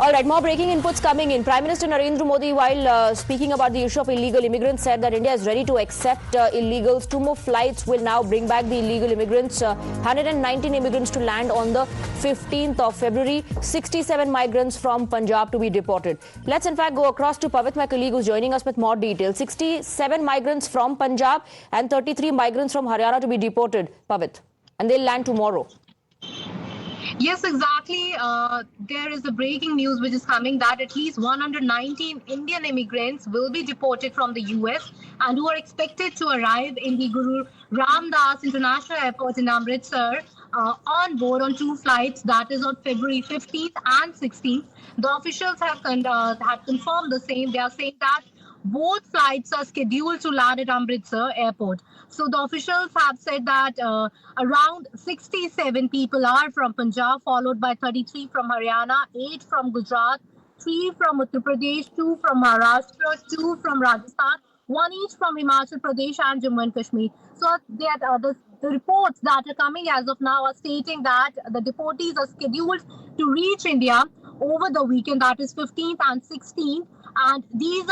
All right, more breaking inputs coming in. Prime Minister Narendra Modi, while speaking about the issue of illegal immigrants, said that India is ready to accept illegals. 2 more flights will now bring back the illegal immigrants. 119 immigrants to land on the 15th of February. 67 migrants from Punjab to be deported. Let's in fact go across to Pavit, my colleague, who's joining us with more details. 67 migrants from Punjab and 33 migrants from Haryana to be deported, Pavit. And they'll land tomorrow. Yes, exactly. There is a breaking news which is coming that at least 119 Indian immigrants will be deported from the US and who are expected to arrive in the Guru Ramdas International Airport in Amritsar on board on 2 flights, that is on February 15th and 16th. The officials have confirmed the same. They are saying that both flights are scheduled to land at Amritsar Airport. So the officials have said that around 67 people are from Punjab, followed by 33 from Haryana, 8 from Gujarat, 3 from Uttar Pradesh, 2 from Maharashtra, 2 from Rajasthan, 1 each from Himachal Pradesh and Jammu and Kashmir. So the reports that are coming as of now are stating that the deportees are scheduled to reach India over the weekend, that is 15th and 16th. And these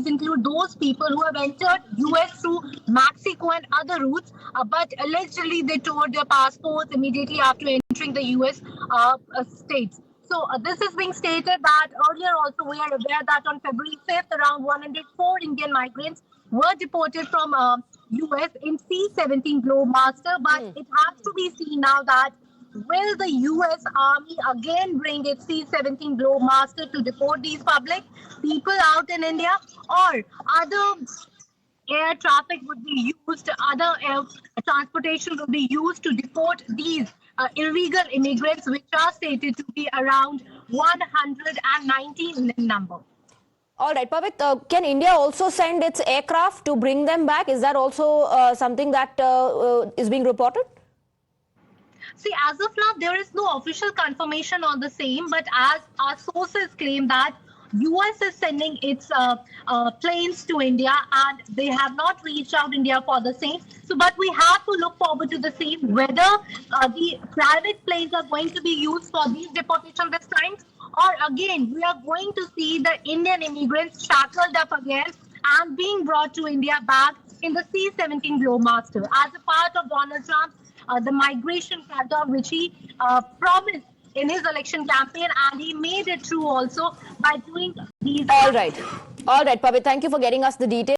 include those people who have entered US through Mexico and other routes, but allegedly they tore their passports immediately after entering the US states. So this is being stated that earlier also we are aware that on February 5th, around 104 Indian migrants were deported from US in C-17 Globemaster, but it has to be seen now that will the US Army again bring its C-17 Globemaster to deport these public people out in India, or other air traffic would be used, other air transportation will be used to deport these illegal immigrants, which are stated to be around 119 in number. All right, Pavit, can India also send its aircraft to bring them back? Is that also something that is being reported? See, as of now, there is no official confirmation on the same, but as our sources claim that US is sending its planes to India and they have not reached out India for the same. So, but we have to look forward to the same, whether the private planes are going to be used for these deportation this time, or again, we are going to see the Indian immigrants shackled up again and being brought to India back in the C-17 Globemaster as a part of Donald Trump's the migration crackdown, which he promised in his election campaign, and he made it true also by doing these. All right, Pavit, thank you for getting us the details.